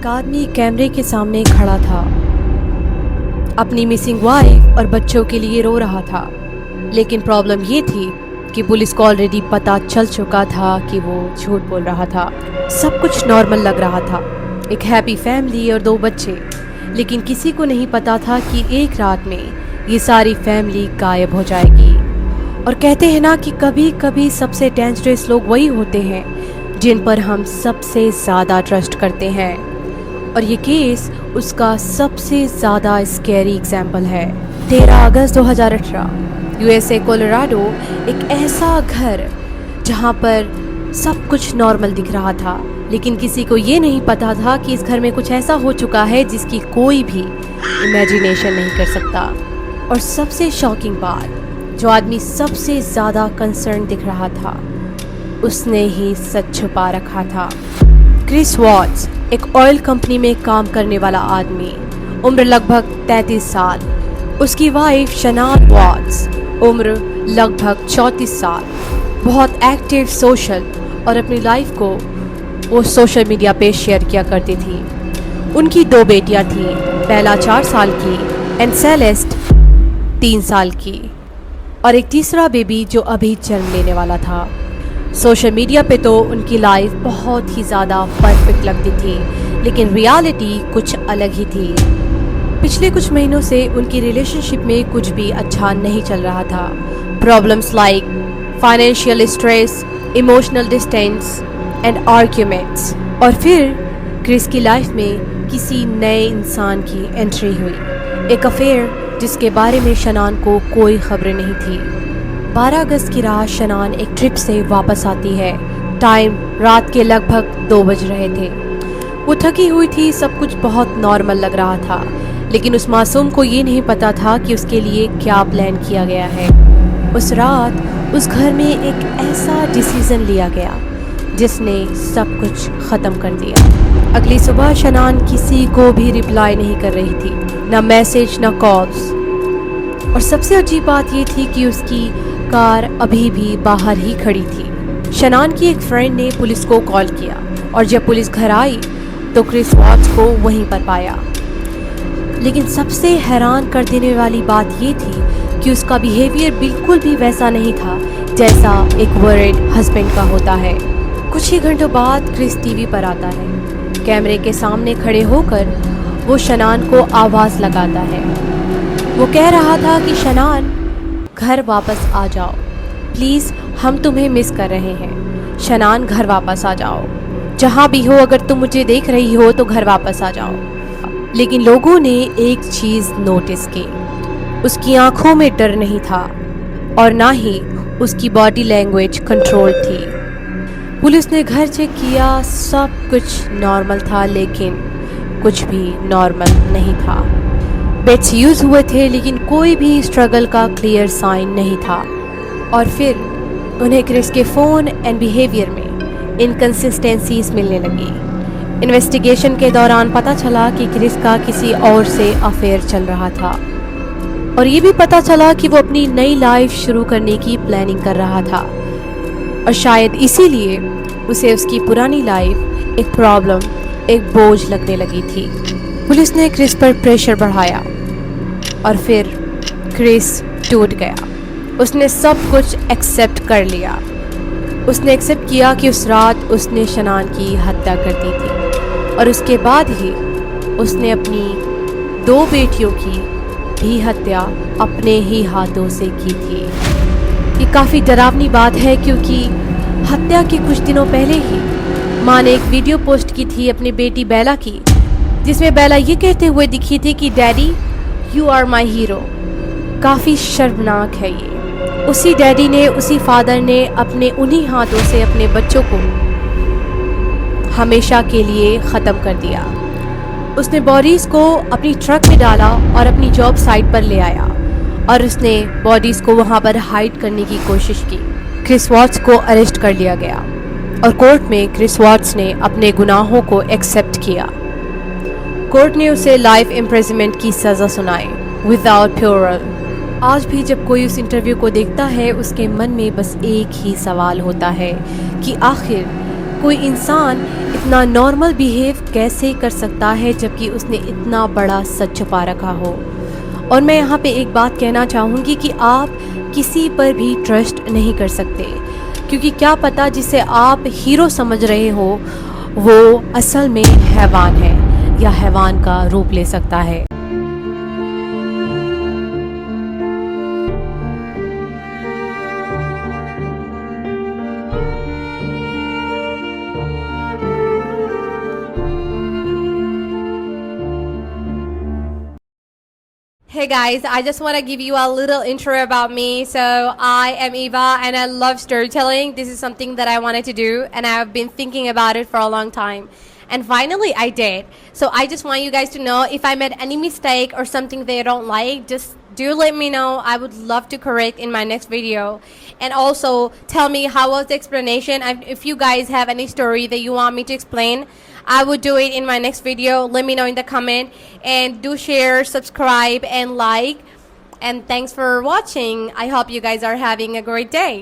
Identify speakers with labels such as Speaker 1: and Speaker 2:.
Speaker 1: एक आदमी कैमरे के सामने खड़ा था, अपनी मिसिंग वाइफ और बच्चों के लिए रो रहा था। लेकिन प्रॉब्लम ये थी कि पुलिस को ऑलरेडी पता चल चुका था कि वो झूठ बोल रहा था। सब कुछ नॉर्मल लग रहा था, एक हैप्पी फैमिली और 2 बच्चे। लेकिन किसी को नहीं पता था कि एक रात में ये सारी फैमिली गायब हो जाएगी। और कहते हैं ना कि कभी कभी सबसे डेंजरस लोग वही होते हैं जिन पर हम सबसे ज़्यादा ट्रस्ट करते हैं। और ये केस उसका सबसे ज़्यादा स्कैरी एग्जाम्पल है। 13 अगस्त 2018 यूएसए कोलोराडो, एक ऐसा घर जहाँ पर सब कुछ नॉर्मल दिख रहा था, लेकिन किसी को ये नहीं पता था कि इस घर में कुछ ऐसा हो चुका है जिसकी कोई भी इमेजिनेशन नहीं कर सकता। और सबसे शॉकिंग बात, जो आदमी सबसे ज़्यादा कंसर्न दिख रहा था उसने ही सच छुपा रखा था। क्रिस वॉट्स, एक ऑयल कंपनी में काम करने वाला आदमी, उम्र लगभग 33 साल। उसकी वाइफ शनान वॉट्स, उम्र लगभग 34 साल। बहुत एक्टिव, सोशल और अपनी लाइफ को वो सोशल मीडिया पे शेयर किया करती थी। उनकी 2 बेटियां थीं, बेला 4 साल की एंड सेलेस्ट 3 साल की, और एक तीसरा बेबी जो अभी जन्म लेने वाला था। सोशल मीडिया पे तो उनकी लाइफ बहुत ही ज़्यादा परफेक्ट लगती थी, लेकिन रियलिटी कुछ अलग ही थी। पिछले कुछ महीनों से उनकी रिलेशनशिप में कुछ भी अच्छा नहीं चल रहा था। Problems like financial stress, emotional distance and arguments. और फिर क्रिस की लाइफ में किसी नए इंसान की एंट्री हुई, एक अफेयर जिसके बारे में शनान को कोई खबरें नहीं थी। 12 अगस्त की रात शनान एक ट्रिप से वापस आती है। टाइम रात के लगभग 2 बज रहे थे। वो थकी हुई थी, सब कुछ बहुत नॉर्मल लग रहा था, लेकिन उस मासूम को ये नहीं पता था कि उसके लिए क्या प्लान किया गया है। उस रात उस घर में एक ऐसा डिसीजन लिया गया जिसने सब कुछ ख़त्म कर दिया। अगली सुबह शनान किसी को भी रिप्लाई नहीं कर रही थी, ना मैसेज ना कॉल्स। और सबसे अजीब बात ये थी कि उसकी कार अभी भी बाहर ही खड़ी थी। शनान की एक फ्रेंड ने पुलिस को कॉल किया, और जब पुलिस घर आई तो क्रिस वॉट्स को वहीं पर पाया। लेकिन सबसे हैरान कर देने वाली बात ये थी कि उसका बिहेवियर बिल्कुल भी वैसा नहीं था जैसा एक वर्रिड हस्बैंड का होता है। कुछ ही घंटों बाद क्रिस टीवी पर आता है। कैमरे के सामने खड़े होकर वो शनान को आवाज़ लगाता है। वो कह रहा था कि शनान, घर वापस आ जाओ प्लीज़, हम तुम्हें मिस कर रहे हैं। शनान, घर वापस आ जाओ, जहाँ भी हो, अगर तुम मुझे देख रही हो तो घर वापस आ जाओ। लेकिन लोगों ने एक चीज़ नोटिस की, उसकी आंखों में डर नहीं था और ना ही उसकी बॉडी लैंग्वेज कंट्रोल थी। पुलिस ने घर चेक किया, सब कुछ नॉर्मल था, लेकिन कुछ भी नॉर्मल नहीं था। बेड्स यूज़ हुए थे, लेकिन कोई भी स्ट्रगल का क्लियर साइन नहीं था। और फिर उन्हें क्रिस के फ़ोन एंड बिहेवियर में इनकंसिस्टेंसीज मिलने लगी। इन्वेस्टिगेशन के दौरान पता चला कि क्रिस का किसी और से अफेयर चल रहा था, और ये भी पता चला कि वो अपनी नई लाइफ शुरू करने की प्लानिंग कर रहा था। और शायद इसीलिए उसे उसकी पुरानी लाइफ एक प्रॉब्लम, एक बोझ लगने लगी थी। पुलिस ने क्रिस पर प्रेशर बढ़ाया और फिर क्रिस टूट गया। उसने सब कुछ एक्सेप्ट कर लिया। उसने एक्सेप्ट किया कि उस रात उसने शनान की हत्या कर दी थी, और उसके बाद ही उसने अपनी 2 बेटियों की भी हत्या अपने ही हाथों से की थी। ये काफ़ी डरावनी बात है, क्योंकि हत्या के कुछ दिनों पहले ही माँ ने एक वीडियो पोस्ट की थी अपनी बेटी बेला की, जिसमें बेला ये कहते हुए दिखी थी कि daddy, you are my hero. काफ़ी शर्मनाक है ये। उसी डैडी ने, उसी फादर ने अपने उन्हीं हाथों से अपने बच्चों को हमेशा के लिए ख़त्म कर दिया। उसने बॉडीज़ को अपनी ट्रक में डाला और अपनी जॉब साइट पर ले आया, और उसने बॉडीज़ को वहाँ पर हाइड करने की कोशिश की। क्रिस वॉट्स को अरेस्ट कर लिया गया, और कोर्ट में क्रिस वॉट्स ने अपने गुनाहों को एक्सेप्ट किया। कोर्ट ने उसे लाइफ इम्प्रिजनमेंट की सज़ा सुनाई विदाउट प्योरल। आज भी जब कोई उस इंटरव्यू को देखता है, उसके मन में बस एक ही सवाल होता है कि आखिर कोई इंसान इतना नॉर्मल बिहेव कैसे कर सकता है जबकि उसने इतना बड़ा सच छुपा रखा हो। और मैं यहाँ पे एक बात कहना चाहूँगी कि आप किसी पर भी ट्रस्ट नहीं कर सकते, क्योंकि क्या पता जिसे आप हीरो समझ रहे हो वो असल में हैवान है या हैवान का रूप ले सकता है। Hey guys, I just want to give you a little intro about me. So, I am Eva and I love storytelling. This is something that I wanted to do and I've been thinking about it for a long time. And finally, I did. So, I just want you guys to know if I made any mistake or something they don't like, just do let me know. I would love to correct in my next video. And also, tell me how was the explanation. If you guys have any story that you want me to explain, I will do it in my next video. Let me know in the comment. And do share, subscribe, and like. And thanks for watching. I hope you guys are having a great day.